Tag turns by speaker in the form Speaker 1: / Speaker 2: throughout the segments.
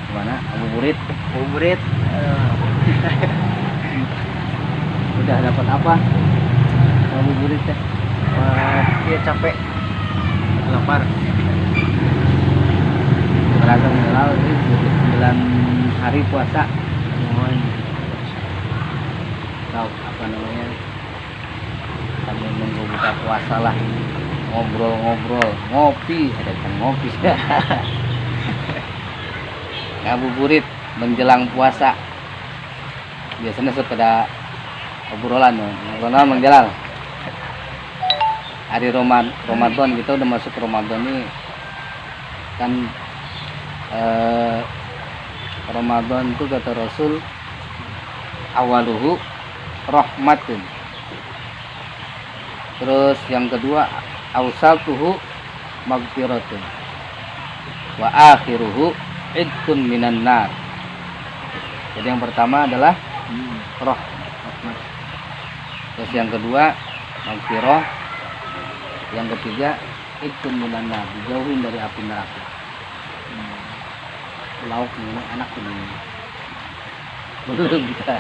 Speaker 1: Gimana? Ngabuburit?
Speaker 2: Ngabuburit.
Speaker 1: Udah dapat apa? Ngabuburit teh?
Speaker 2: Dia capek, lapar.
Speaker 1: Beragam halal ini 9 hari puasa. Tahu apa namanya? Sambil nunggu buka puasa lah. Ngobrol-ngobrol, ngopi, ada kan ngopi. Ngabuburit menjelang puasa. Biasanya sepeda obrolan menjelang hari Ramadan kita udah masuk Ramadan nih kan. Ramadan itu kata Rasul awaluhu rahmatun, terus yang kedua awsatuhu maghfiratun, wa akhiruhu idkun minan nar. Jadi yang pertama adalah rahmat, terus yang kedua maghfirah, yang ketiga idkun minan nar, dijauhin dari api neraka. Lauk ini enak ini belum kita.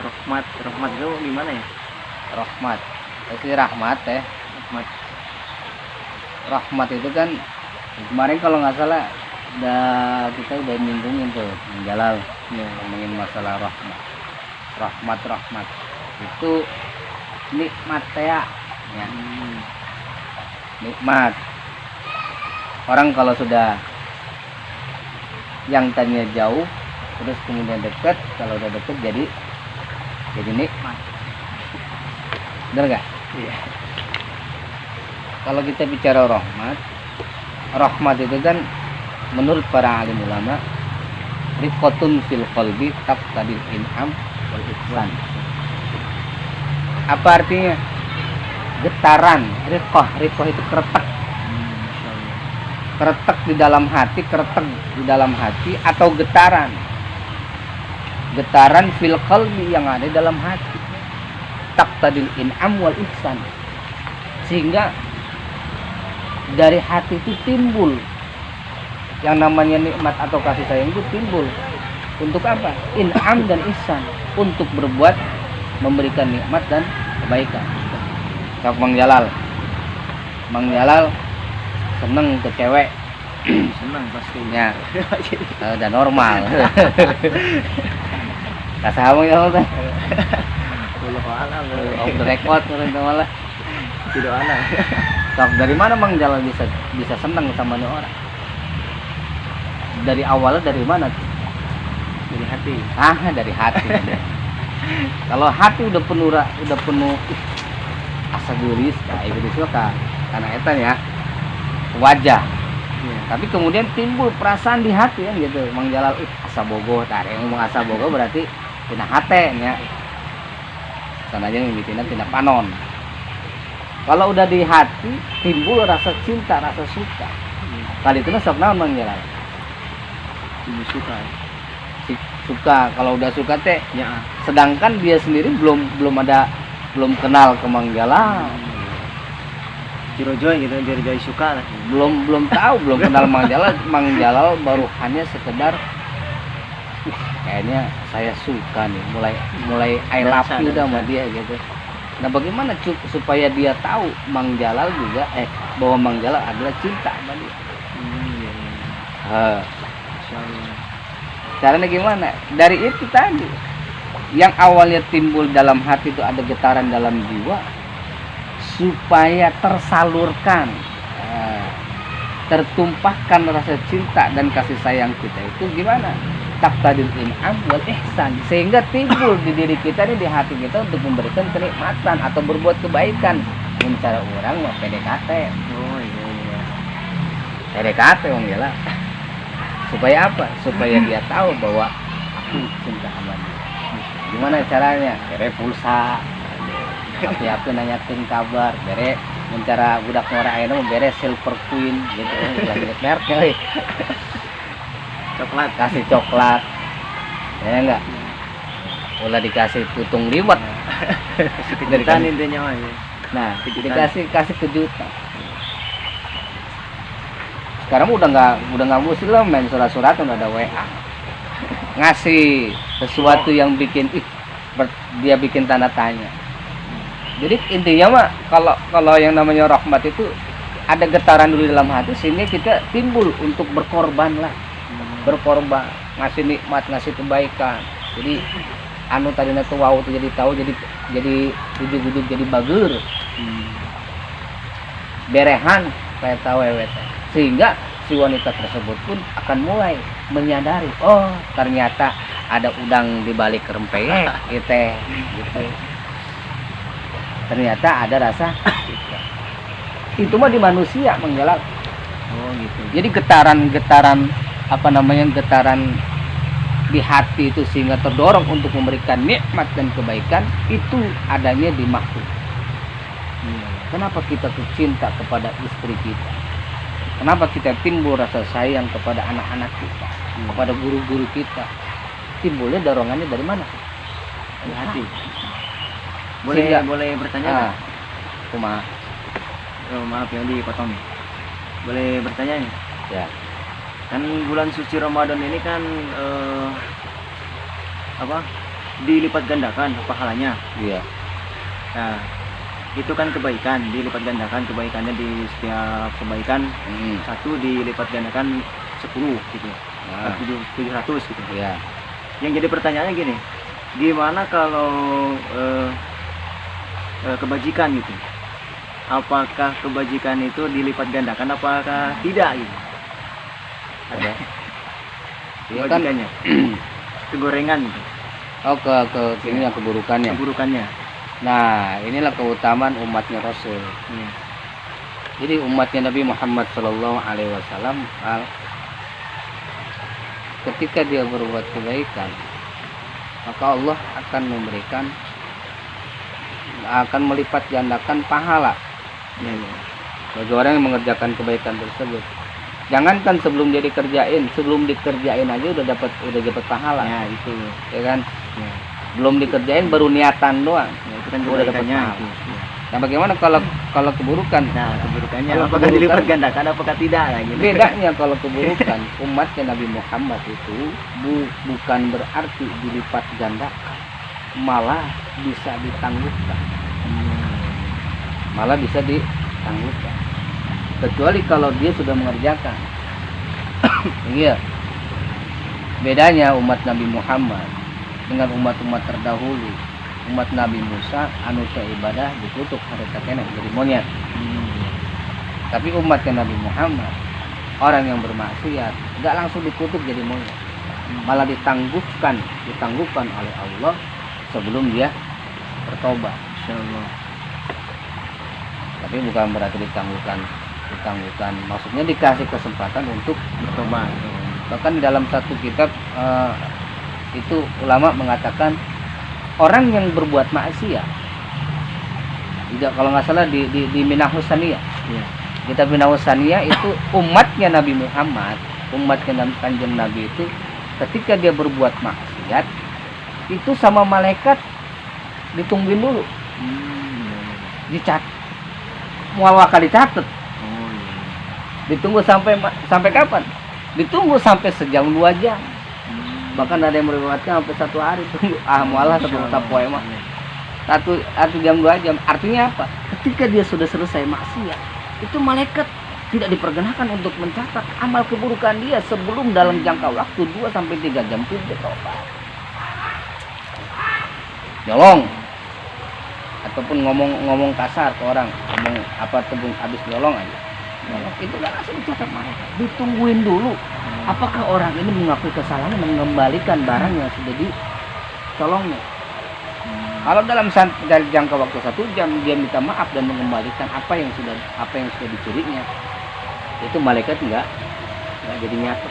Speaker 2: Rahmat itu gimana ya?
Speaker 1: Rahmat itu rahmat ya. Rahmat itu kan kemarin kalau nggak salah kita udah nyinggungin tuh Jalal ngomongin masalah rahmat itu nikmat ya. Nikmat. Orang kalau sudah yang tadinya jauh terus kemudian dekat, kalau udah dekat jadi nikmat. Benar nggak?
Speaker 2: Iya.
Speaker 1: Kalau kita bicara rahmat itu kan menurut para alim ulama riqatun fil qalbi taqtadil in'am wal ihsan. Apa artinya? Getaran, riqah itu keretek di dalam hati atau getaran fil qalbi yang ada dalam hati, taqtadil in'am wal ihsan, sehingga dari hati itu timbul yang namanya nikmat atau kasih sayang. Itu timbul untuk apa? In'am dan ihsan, untuk berbuat, memberikan nikmat dan kebaikan. Sok Mang Jalal seneng ke cewek.
Speaker 2: Senang pastinya.
Speaker 1: Udah normal. Kasih Jalal teh.
Speaker 2: Wallahu a'lam.
Speaker 1: Off the record malah.
Speaker 2: Tidak anak.
Speaker 1: Sok dari mana Mang Jalal bisa seneng sama nih orang? Dari awalnya dari mana tuh?
Speaker 2: Dari hati.
Speaker 1: Dari hati. Kalau hati udah penuh asa geulis, karena etan ya wajah. Tapi kemudian timbul perasaan di hati ya gitu. Mang Jalal asa bogoh, yang ngomong asa bogoh berarti tina hate nya. Sananya mimitina tina panon. Kalau udah di hati timbul rasa cinta, rasa suka. Kali itu sok naon Mang Jalal? Suka. Kalau udah suka teh ya. Sedangkan dia sendiri belum kenal ke Mang Jalal.
Speaker 2: Jirojoy gitu, Jirojoy suka lah.
Speaker 1: Belum tahu, belum kenal Mang Jalal. Mang Jalal baru hanya sekedar kayaknya saya suka nih, mulai I love you udah sama dia gitu. Nah, bagaimana supaya dia tahu Mang Jalal juga bahwa Mang Jalal adalah cinta sama dia. Caranya gimana? Dari itu tadi yang awalnya timbul dalam hati itu ada getaran dalam jiwa, supaya tersalurkan, tertumpahkan rasa cinta dan kasih sayang kita itu gimana? Taqtadil in'am wal ihsan, sehingga timbul di diri kita nih, di hati kita untuk memberikan kenikmatan atau berbuat kebaikan. Dengan cara orang mau PDKT.
Speaker 2: Oh iya.
Speaker 1: PDKT Mang Jalal. Supaya apa? Supaya dia tahu bahwa aku cinta sama dia. Gimana caranya? Bere pulsa. Tapi aku nanyakin kabar, bere mencara budak ngora ayeuna mah beres Silver Queen gitu lagi mereknya euy.
Speaker 2: Coklat.
Speaker 1: Kasih coklat. Ya enggak? Ulah dikasih tutung liwet.
Speaker 2: Kejutan intinya mah ya.
Speaker 1: Nah,
Speaker 2: Kejutan.
Speaker 1: kasih kejutan. Sekarang udah nggak muslim main surat-suratan, udah ada WA. Ngasih sesuatu yang bikin dia bikin tanda tanya. Jadi intinya mah kalau yang namanya rahmat itu ada getaran dulu dalam hati sehingga kita timbul untuk berkorban lah. Berkorban, ngasih nikmat, ngasih kebaikan. Jadi anu tadinya tuh wow tuh jadi tahu jadi ujug-ujug jadi bager. Berehan kayak tawewet. Sehingga si wanita tersebut pun akan mulai menyadari, oh ternyata ada udang di balik rempeyek gitu. Ternyata ada rasa itu mah di manusia menggelak.
Speaker 2: Oh gitu.
Speaker 1: Jadi getaran getaran di hati itu sehingga terdorong untuk memberikan nikmat dan kebaikan itu adanya di makhluk. Kenapa kita tuh cinta kepada istri kita? Kenapa kita timbul rasa sayang kepada anak-anak kita, kepada guru-guru kita? Timbulnya dorongannya dari mana?
Speaker 2: Dari hati.
Speaker 1: Sehingga-
Speaker 2: Boleh bertanya
Speaker 1: Ah,
Speaker 2: nggak?
Speaker 1: kumaha?
Speaker 2: Oh, maaf ya dipotong nih. Boleh bertanya nih?
Speaker 1: Ya.
Speaker 2: Kan bulan suci Ramadan ini kan dilipat gandakan pahalanya.
Speaker 1: Iya.
Speaker 2: Nah, itu kan kebaikan, dilipat gandakan kebaikannya di setiap kebaikan satu dilipat gandakan 10 gitu.
Speaker 1: Nah,
Speaker 2: 700 gitu.
Speaker 1: iya.
Speaker 2: Yang jadi pertanyaannya gini, gimana kalau kebajikan gitu? Apakah kebajikan itu dilipat gandakan apakah tidak gitu?
Speaker 1: Ada. Iya kan.
Speaker 2: Kebajikannya. Kegorengan gitu.
Speaker 1: Oh ke ini yang keburukannya.
Speaker 2: Keburukannya.
Speaker 1: Nah, inilah keutamaan umatnya Rasul.
Speaker 2: Iya.
Speaker 1: Jadi umatnya Nabi Muhammad Shallallahu Alaihi Wasallam ketika dia berbuat kebaikan, maka Allah akan melipat gandakan pahala
Speaker 2: Iya, iya.
Speaker 1: bagi orang yang mengerjakan kebaikan tersebut. Jangankan sebelum dia dikerjain, sebelum dikerjain aja udah dapat pahala,
Speaker 2: Ya, itu.
Speaker 1: ya kan?
Speaker 2: Ya.
Speaker 1: Belum dikerjain baru niatan doang.
Speaker 2: Ya, itu kan
Speaker 1: Udah dapat
Speaker 2: kebaikannya
Speaker 1: pahala.
Speaker 2: itu. Ya.
Speaker 1: Nah, bagaimana kalau keburukan?
Speaker 2: Nah, keburukannya
Speaker 1: Kalau
Speaker 2: apakah
Speaker 1: keburukan-
Speaker 2: dilipat gandakan apakah tidak nah, gitu.
Speaker 1: Bedanya kalau keburukan umatnya Nabi Muhammad itu bukan berarti dilipat gandakan, malah bisa ditangguhkan. Malah bisa ditangguhkan. Kecuali kalau dia sudah mengerjakan. Iya. Bedanya umat Nabi Muhammad dengan umat-umat terdahulu, umat Nabi Musa anu teu ibadah dikutuk harita keneh jadi monyet. Tapi umatnya Nabi Muhammad, orang yang bermaksiat nggak langsung dikutuk jadi monyet, malah ditangguhkan oleh Allah sebelum dia bertobat.
Speaker 2: Insyaallah.
Speaker 1: Tapi bukan berarti ditangguhkan, maksudnya dikasih kesempatan untuk
Speaker 2: Bertobat.
Speaker 1: bahkan di dalam satu kitab itu ulama mengatakan orang yang berbuat maksiat, tidak, kalau nggak salah di Minahus Saniyah,
Speaker 2: Iya.
Speaker 1: kitab Minahus Saniyah itu umatnya Nabi Muhammad, umatnya Kanjeng Nabi itu ketika dia berbuat maksiat itu sama malaikat ditungguin dulu, dicat, mual kali dicatat.
Speaker 2: Oh iya.
Speaker 1: Ditunggu sampai kapan? Ditunggu sampai sejam 2 jam. Bahkan ada yang meriwayatkan sampai 1 hari tunggu. Mualah satu poe mah. Satu jam 2 jam. Artinya apa? Ketika dia sudah selesai maksiat, itu malaikat tidak diperkenankan untuk mencatat amal keburukan dia sebelum dalam jangka waktu 2 sampai 3 jam itu dia tobat. Nyolong ataupun ngomong kasar ke orang, ngomong apa tebung habis nyolong aja. Itu nggak langsung dicatat malaikat, ditungguin dulu apakah orang ini mengakui kesalahan dan mengembalikan barang yang sudah ditolongnya. Kalau dalam jangka waktu 1 jam dia minta maaf dan mengembalikan apa yang sudah dicurinya, itu malaikat nggak jadi nyata,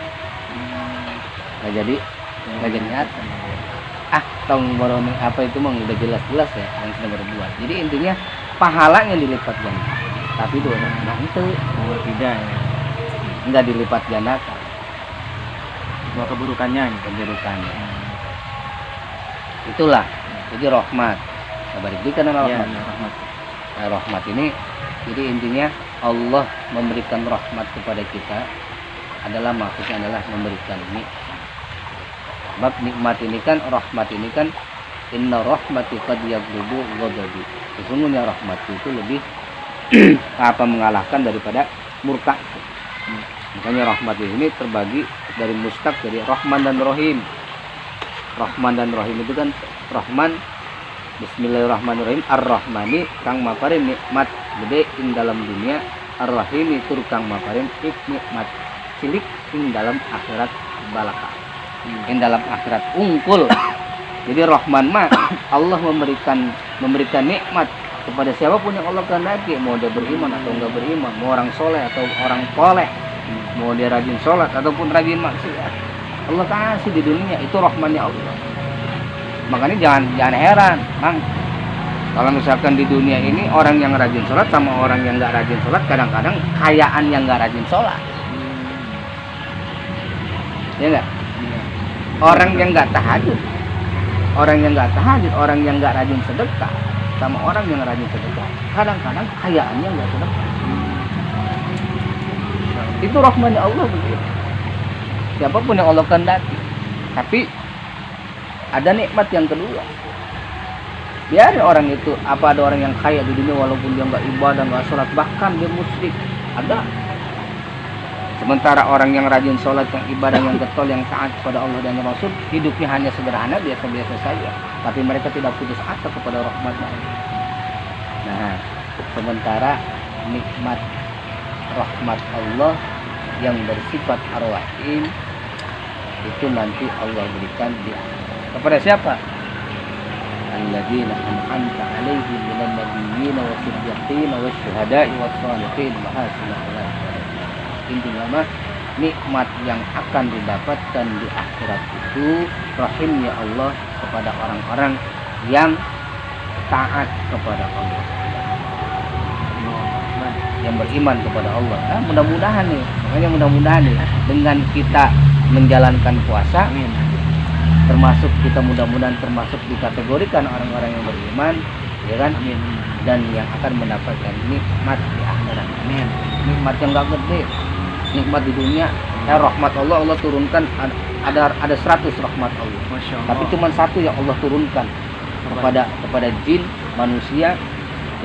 Speaker 1: nggak jadi nyata. Tong apa itu mah udah jelas-jelas ya yang sudah berbuat. Jadi intinya pahalanya dilipat ganda. tapi dosa nah itu
Speaker 2: Oh, tidak ya.
Speaker 1: enggak dilipat gandakan
Speaker 2: Bahwa keburukannya gitu.
Speaker 1: keburukannya. Itulah jadi rahmat. Sabar itu karena
Speaker 2: Ya,
Speaker 1: rahmat.
Speaker 2: ya, rahmat.
Speaker 1: Nah, rahmat ini jadi intinya Allah memberikan rahmat kepada kita adalah maksudnya adalah memberikan nikmat. Sebab nikmat ini kan rahmat ini kan inna rahmati qad yaghlibu ghadabi. Sesungguhnya rahmat itu lebih mengalahkan daripada murka. Makanya rahmat ini terbagi dari mustaq dari Rahman dan Rahim. Rahman dan Rahim itu kan Rahman Bismillahirrahmanirrahim Ar-Rahmani kang maparin nikmat gede ing dalam dunia, Ar-Rahim itu kang maparin nikmat cilik ing dalam akhirat balaka. Ing dalam akhirat ungkul. Jadi Rahman mah Allah memberikan nikmat kepada siapapun yang Allah kehendaki, mau dia beriman atau enggak beriman, mau orang soleh atau orang poleh, mau dia rajin sholat ataupun rajin maksiat, Allah kasih di dunia. Itu rahmannya Allah. Makanya jangan heran, Mang, kalau misalkan di dunia ini orang yang rajin sholat sama orang yang nggak rajin sholat, kadang-kadang kayaan yang nggak rajin sholat, ya nggak? Orang yang nggak tahajud, orang yang nggak rajin sedekah, sama orang yang rajin sedekah, kadang-kadang kayaannya nggak sedekah. Itu rahmannya Allah begitu. Siapapun yang Allah kehendaki. Tapi ada nikmat yang kedua. Biar orang itu, ada orang yang kaya di dunia walaupun dia nggak ibadah, nggak sholat, bahkan dia musyrik, ada. Sementara orang yang rajin sholat, yang ibadah, yang getol, yang taat kepada Allah dan Rasul, hidupnya hanya sederhana, biasa-biasa saja. Tapi mereka tidak putus asa kepada rahmatnya. Nah, sementara nikmat rahmat Allah yang bersifat ar-Rahim itu nanti Allah berikan di kepada siapa? Alladzina an'amta 'alaihim minan nabiyyin was-siddiqin wasyuhada'i was-shalihin wa hasuna ulaika. Intinya mah nikmat yang akan didapatkan di akhirat itu rahimnya Allah kepada orang-orang yang taat kepada Allah, yang beriman kepada Allah. Nah, mudah-mudahan nih, makanya mudah-mudahan nih dengan kita menjalankan puasa,
Speaker 2: Amin.
Speaker 1: termasuk kita mudah-mudahan termasuk dikategorikan orang-orang yang beriman, ya kan?
Speaker 2: Amin.
Speaker 1: Dan yang akan mendapatkan nikmat di akhirat. Amin. Nikmat yang enggak gede, nikmat di dunia. Ya rahmat Allah turunkan ada 100 rahmat Allah.
Speaker 2: Masya Allah.
Speaker 1: Tapi cuma satu yang Allah turunkan kepada jin, manusia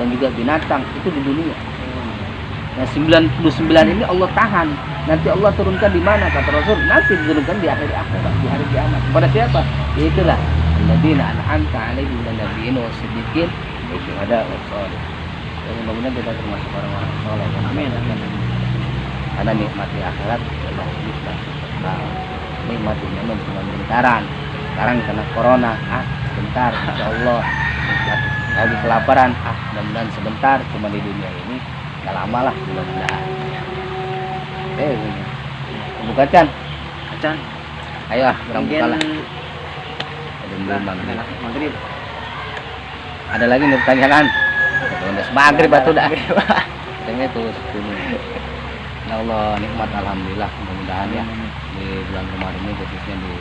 Speaker 1: dan juga binatang itu di dunia. Nah 99 ini Allah tahan. Nanti Allah turunkan di mana kata Rasul? Nanti diturunkan di akhir akhirat, di hari kiamat. Kepada siapa? Itulah alladzina an'amta 'alaihim minan nabiyyin was-siddiqin wasyuhada'i was-shalihin. Mudah-mudahan kita termasuk orang-orang saleh.
Speaker 2: Amin.
Speaker 1: Karena nikmat di akhirat adalah kita. Nikmat ini memang cuma bentaran. Sekarang kena corona, sebentar insyaallah. Lagi kelaparan, mudah-mudahan sebentar, cuma di dunia ini. Gak lama lah mudah-mudahan. Buka Chan.
Speaker 2: Acan.
Speaker 1: Ayo kurang buka lah.
Speaker 2: Maghrib.
Speaker 1: Ada lagi nih pertanyaan. Udah maghrib batu dah. Katanya itu ini. Ya Allah nikmat alhamdulillah mudah-mudahan ya di bulan Ramadan ini khususnya di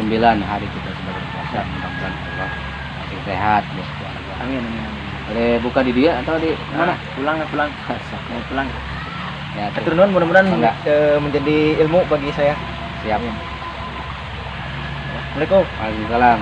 Speaker 1: 9 hari kita sudah berpuasa, mudah-mudahan Allah masih sehat buat keluarga.
Speaker 2: Amin.
Speaker 1: Boleh buka di dia atau di mana?
Speaker 2: Pulang. Mau pulang.
Speaker 1: Ya, tuh.
Speaker 2: Keturunan mudah-mudahan
Speaker 1: Enggak.
Speaker 2: menjadi ilmu bagi saya.
Speaker 1: Siap.
Speaker 2: Assalamualaikum.
Speaker 1: Waalaikumsalam.